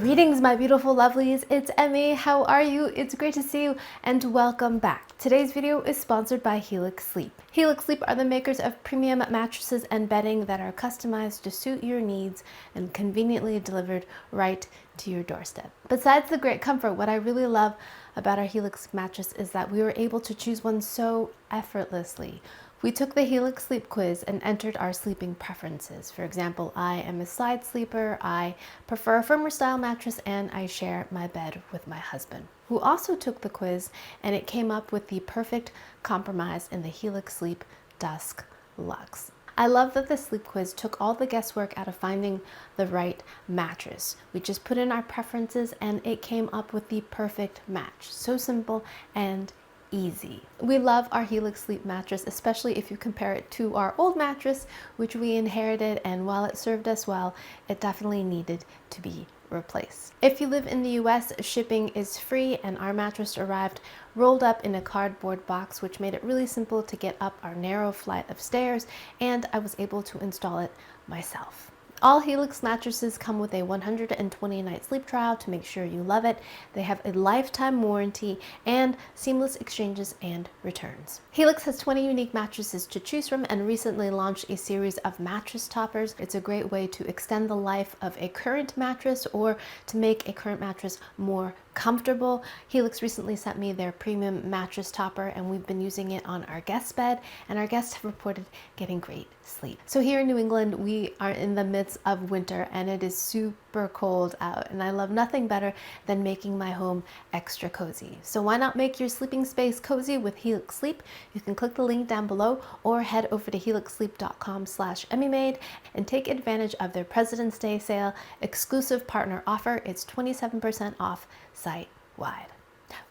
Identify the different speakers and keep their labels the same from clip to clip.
Speaker 1: Greetings, my beautiful lovelies. It's Emmy. How are you? It's great to see you and welcome back. Today's video is sponsored by Helix Sleep. Helix Sleep are the makers of premium mattresses and bedding that are customized to suit your needs and conveniently delivered right to your doorstep. Besides the great comfort, what I really love about our Helix mattress is that we were able to choose one so effortlessly. We took the Helix Sleep quiz and entered our sleeping preferences. For example, I am a side sleeper, I prefer a firmer style mattress, and I share my bed with my husband, who also took the quiz, and it came up with the perfect compromise in the Helix Sleep Dusk Luxe. I love that the sleep quiz took all the guesswork out of finding the right mattress. We just put in our preferences and it came up with the perfect match. So simple and easy. We love our Helix Sleep mattress, especially if you compare it to our old mattress, which we inherited, and while it served us well, it definitely needed to be replaced. If you live in the US, shipping is free, and our mattress arrived rolled up in a cardboard box, which made it really simple to get up our narrow flight of stairs, and I was able to install it myself. All Helix mattresses come with a 120-night sleep trial to make sure you love it. They have a lifetime warranty and seamless exchanges and returns. Helix has 20 unique mattresses to choose from and recently launched a series of mattress toppers. It's a great way to extend the life of a current mattress or to make a current mattress more comfortable. Helix recently sent me their premium mattress topper, and we've been using it on our guest bed, and our guests have reported getting great sleep. So here in New England, we are in the midst of winter and it is super cold out, and I love nothing better than making my home extra cozy. So why not make your sleeping space cozy with Helix Sleep? You can click the link down below or head over to helixsleep.com/emmymade and take advantage of their President's Day sale exclusive partner offer. It's 27% off site-wide.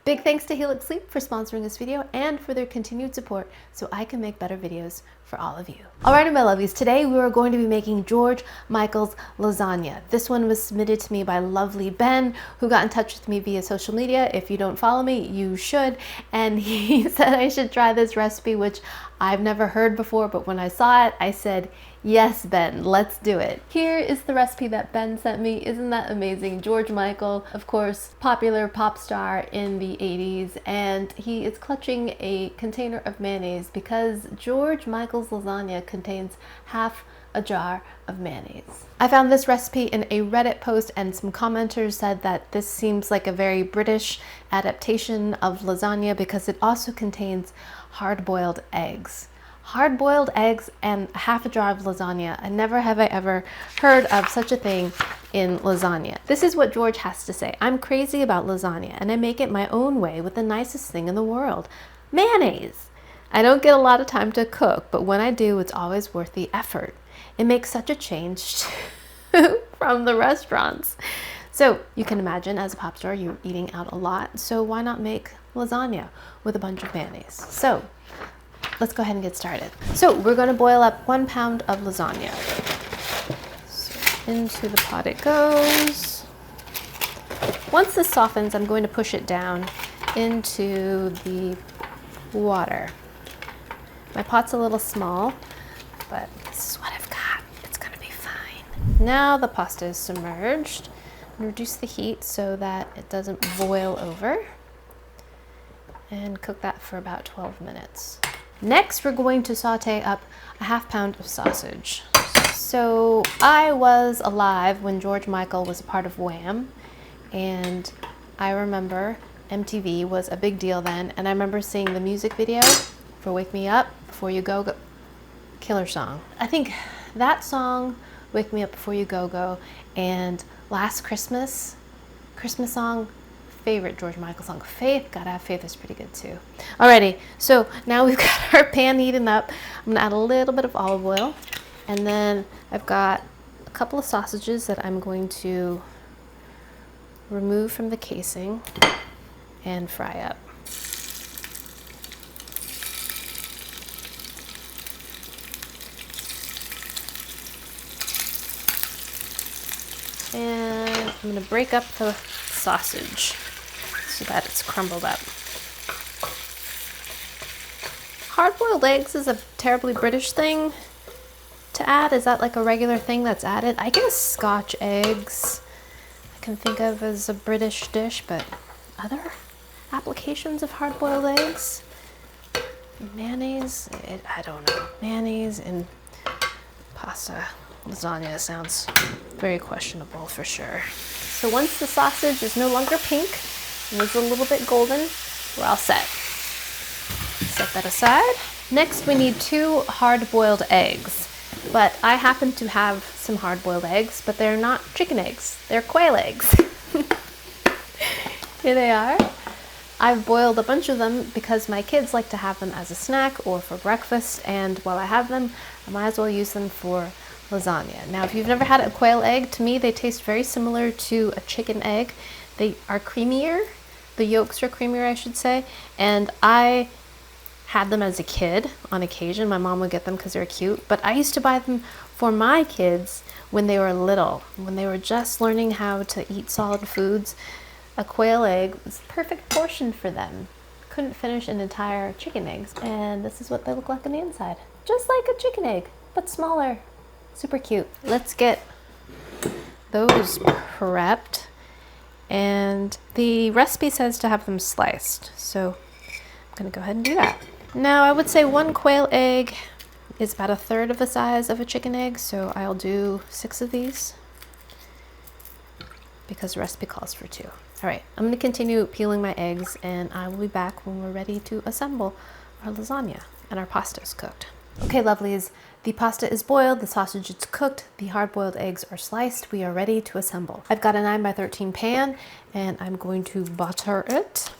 Speaker 1: Big thanks to Helix Sleep for sponsoring this video and for their continued support so I can make better videos for all of you. Alrighty, my lovies, today we are going to be making George Michael's lasagna. This one was submitted to me by lovely Ben, who got in touch with me via social media. If you don't follow me, you should. And he said I should try this recipe, which I've never heard before, but when I saw it, I said, yes, Ben, let's do it. Here is the recipe that Ben sent me. Isn't that amazing? George Michael, of course, popular pop star in the 80s, and he is clutching a container of mayonnaise because George Michael's lasagna contains half a jar of mayonnaise. I found this recipe in a Reddit post, and some commenters said that this seems like a very British adaptation of lasagna because it also contains hard-boiled eggs. Hard-boiled eggs and half a jar of lasagna. And never have I ever heard of such a thing in lasagna. This is what George has to say. I'm crazy about lasagna and I make it my own way with the nicest thing in the world, mayonnaise. I don't get a lot of time to cook, but when I do, it's always worth the effort. It makes such a change from the restaurants. So you can imagine, as a pop star, you're eating out a lot, so why not make lasagna with a bunch of mayonnaise? So let's go ahead and get started. So we're going to boil up 1 pound of lasagna. So into the pot it goes. Once this softens, I'm going to push it down into the water. My pot's a little small, but this is what I've got. It's going to be fine. Now the pasta is submerged. Reduce the heat so that it doesn't boil over, and cook that for about 12 minutes. Next, we're going to saute up a half pound of sausage. So I was alive when George Michael was a part of Wham, and I remember MTV was a big deal then, and I remember seeing the music video for Wake Me Up Before You Go Go. Killer song. I think that song, Wake Me Up Before You Go Go, and Last Christmas song, favorite George Michael song. Faith, Gotta Have Faith is pretty good too. Alrighty, so now we've got our pan heating up. I'm gonna add a little bit of olive oil, and then I've got a couple of sausages that I'm going to remove from the casing and fry up. And I'm going to break up the sausage so that it's crumbled up. Hard-boiled eggs is a terribly British thing to add. Is that like a regular thing that's added? I guess Scotch eggs. I can think of as a British dish, but other applications of hard-boiled eggs? Mayonnaise? I don't know. Mayonnaise and pasta. Lasagna sounds very questionable for sure. So once the sausage is no longer pink and is a little bit golden, we're all set. Set that aside. Next, we need 2 hard-boiled eggs. But I happen to have some hard-boiled eggs, but they're not chicken eggs. They're quail eggs. Here they are. I've boiled a bunch of them because my kids like to have them as a snack or for breakfast, and while I have them, I might as well use them for lasagna. Now, if you've never had a quail egg, to me they taste very similar to a chicken egg. They are creamier. The yolks are creamier, I should say, and I had them as a kid on occasion. My mom would get them because they're cute, but I used to buy them for my kids when they were little, when they were just learning how to eat solid foods. A quail egg was the perfect portion for them. Couldn't finish an entire chicken egg, and this is what they look like on the inside. Just like a chicken egg, but smaller. Super cute. Let's get those prepped, and the recipe says to have them sliced, so I'm gonna go ahead and do that. Now, I would say 1 quail egg is about 1/3 of the size of a chicken egg, so I'll do 6 of these because the recipe calls for 2. All right, I'm going to continue peeling my eggs, and I will be back when we're ready to assemble our lasagna and our pasta is cooked. Okay, lovelies, the pasta is boiled, the sausage is cooked, the hard-boiled eggs are sliced. We are ready to assemble. I've got a 9x13 pan, and I'm going to butter it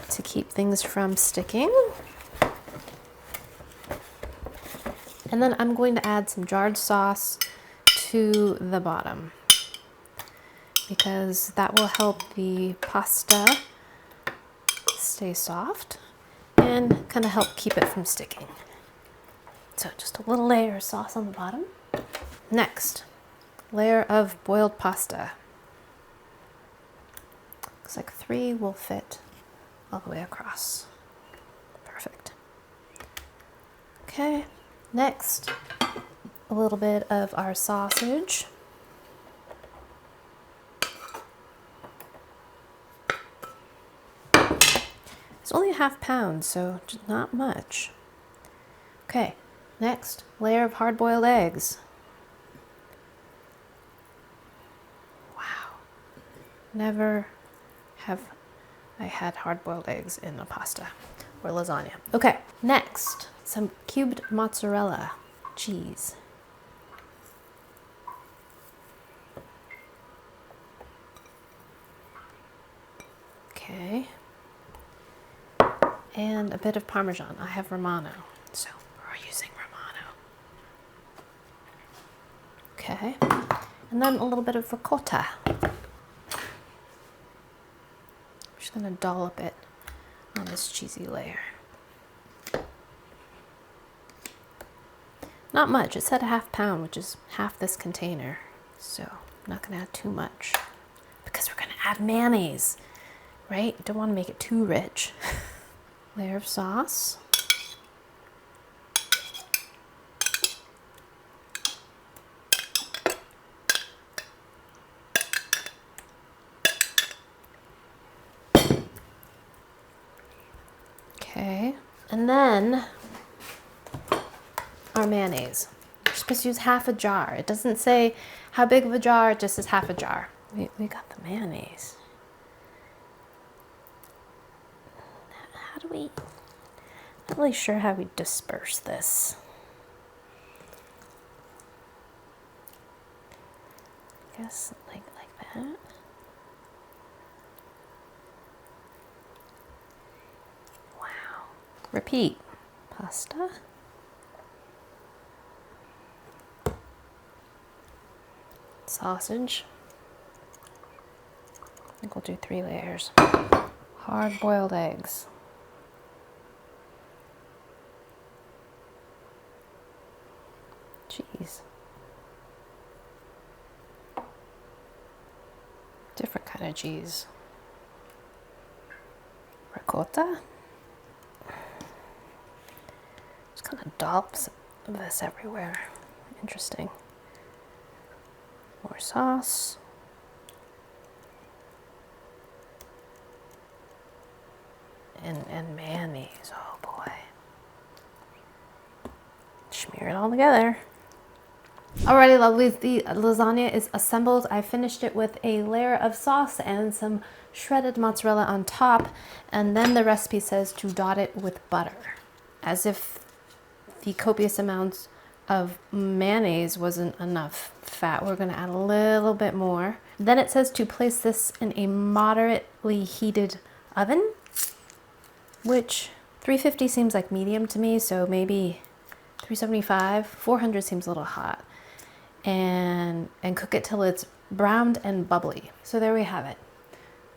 Speaker 1: to keep things from sticking. And then I'm going to add some jarred sauce to the bottom, because that will help the pasta stay soft and kind of help keep it from sticking. So just a little layer of sauce on the bottom. Next, layer of boiled pasta. Looks like 3 will fit all the way across. Perfect. Okay, next, a little bit of our sausage. It's only a ½ pound, so just not much. Okay, next, layer of hard-boiled eggs. Wow, never have I had hard-boiled eggs in a pasta or lasagna. Okay, next, some cubed mozzarella cheese. Okay. And a bit of Parmesan. I have Romano, so we're using Romano. Okay, and then a little bit of ricotta. I'm just gonna dollop it on this cheesy layer. Not much, it said a ½ pound, which is half this container. So I'm not gonna add too much because we're gonna add mayonnaise, right? You don't wanna make it too rich. Layer of sauce. Okay, and then our mayonnaise. You're supposed to use ½ a jar. It doesn't say how big of a jar, it just says ½ a jar. We got the mayonnaise. Not really sure how we disperse this. I guess like that. Wow. Repeat. Pasta. Sausage. I think we'll do 3 layers. Hard-boiled eggs. Cheese. Different kind of cheese. Ricotta. Just kind of dollops of this everywhere. Interesting. More sauce. And mayonnaise, oh boy. Smear it all together. Alrighty, lovelies, the lasagna is assembled. I finished it with a layer of sauce and some shredded mozzarella on top, and then the recipe says to dot it with butter, as if the copious amounts of mayonnaise wasn't enough fat. We're gonna add a little bit more. Then it says to place this in a moderately heated oven, which 350 seems like medium to me, so maybe 375. 400 seems a little hot. And cook it till it's browned and bubbly. So there we have it.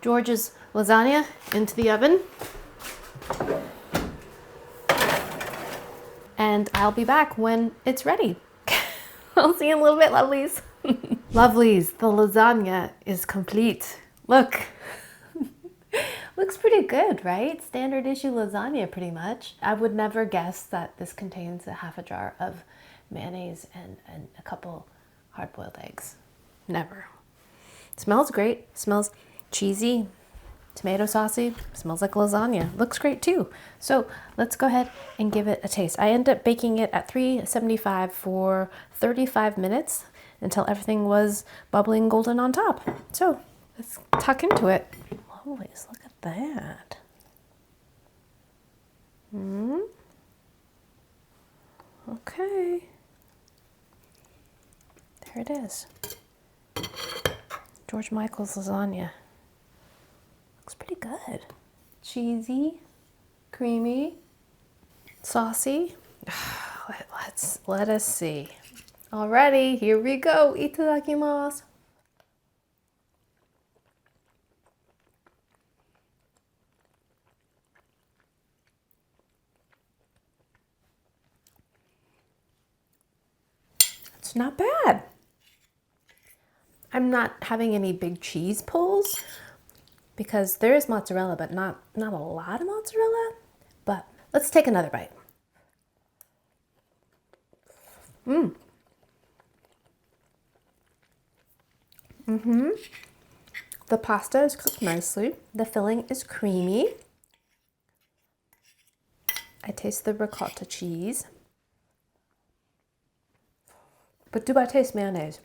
Speaker 1: George's lasagna into the oven. And I'll be back when it's ready. I'll see you in a little bit, lovelies. Lovelies, the lasagna is complete. Look. Looks pretty good, right? Standard issue lasagna, pretty much. I would never guess that this contains a half a jar of mayonnaise and a couple hard-boiled eggs. Never. Smells great. Smells cheesy, tomato saucy. Smells like lasagna. Looks great too. So let's go ahead and give it a taste. I ended up baking it at 375 for 35 minutes until everything was bubbling golden on top. So let's tuck into it. Lovelies, look at that. Okay. There it is. George Michael's lasagna. Looks pretty good. Cheesy, creamy, saucy. Let us see. Alrighty, here we go. Itadakimasu. It's not bad. I'm not having any big cheese pulls because there is mozzarella, but not a lot of mozzarella. But let's take another bite. The pasta is cooked nicely. The filling is creamy. I taste the ricotta cheese. But do I taste mayonnaise?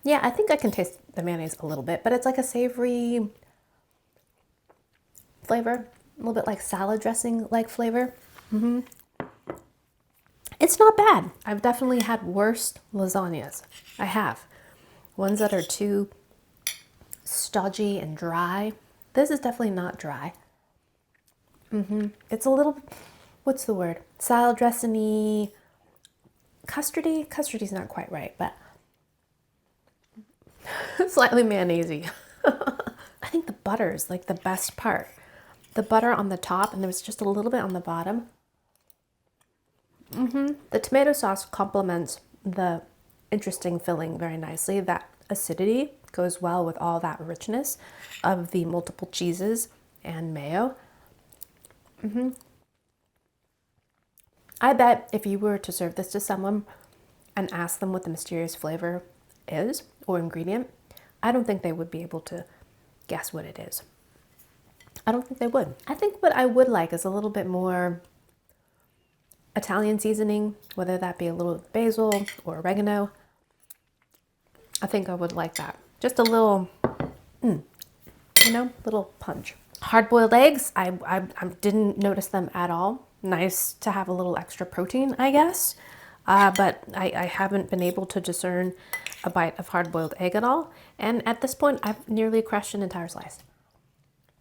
Speaker 1: Yeah, I think I can taste the mayonnaise a little bit, but it's like a savory flavor, a little bit like salad dressing like flavor. It's not bad. I've definitely had worse lasagnas. I have. Ones that are too stodgy and dry. This is definitely not dry. It's a little, what's the word? Salad dressing-y, custardy? Custardy's not quite right, but slightly mayonnaise-y. I think the butter is like the best part. The butter on the top, and there was just a little bit on the bottom. The tomato sauce complements the interesting filling very nicely. That acidity goes well with all that richness of the multiple cheeses and mayo. I bet if you were to serve this to someone and ask them what the mysterious flavor is or ingredient, I don't think they would be able to guess what it is. I don't think they would. I think what I would like is a little bit more Italian seasoning, whether that be a little basil or oregano. I think I would like that. Just a little, little punch. Hard-boiled eggs, I didn't notice them at all. Nice to have a little extra protein, I guess. But I haven't been able to discern a bite of hard-boiled egg at all. And at this point, I've nearly crushed an entire slice.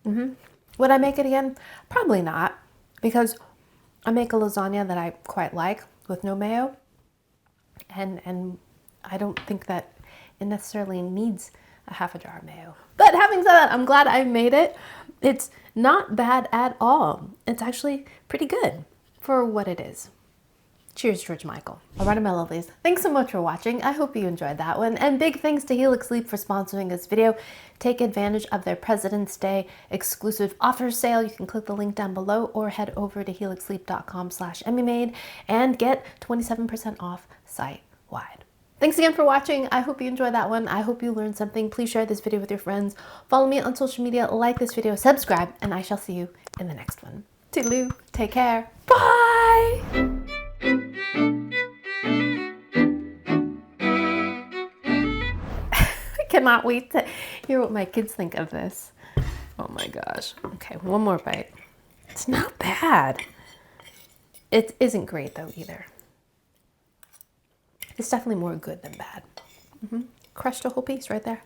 Speaker 1: Would I make it again? Probably not, because I make a lasagna that I quite like with no mayo. And I don't think that it necessarily needs a half a jar of mayo. But having said that, I'm glad I made it. It's not bad at all. It's actually pretty good for what it is. Cheers, George Michael. All right, my lovelies. Thanks so much for watching. I hope you enjoyed that one. And big thanks to Helix Sleep for sponsoring this video. Take advantage of their President's Day exclusive offer sale. You can click the link down below or head over to helixsleep.com/emmymade and get 27% off site-wide. Thanks again for watching. I hope you enjoyed that one. I hope you learned something. Please share this video with your friends. Follow me on social media, like this video, subscribe, and I shall see you in the next one. Toodaloo. Take care. Bye! I cannot wait to hear what my kids think of this. Oh my gosh. Okay, one more bite. It's not bad. It isn't great though either. It's definitely more good than bad. Crushed a whole piece right there.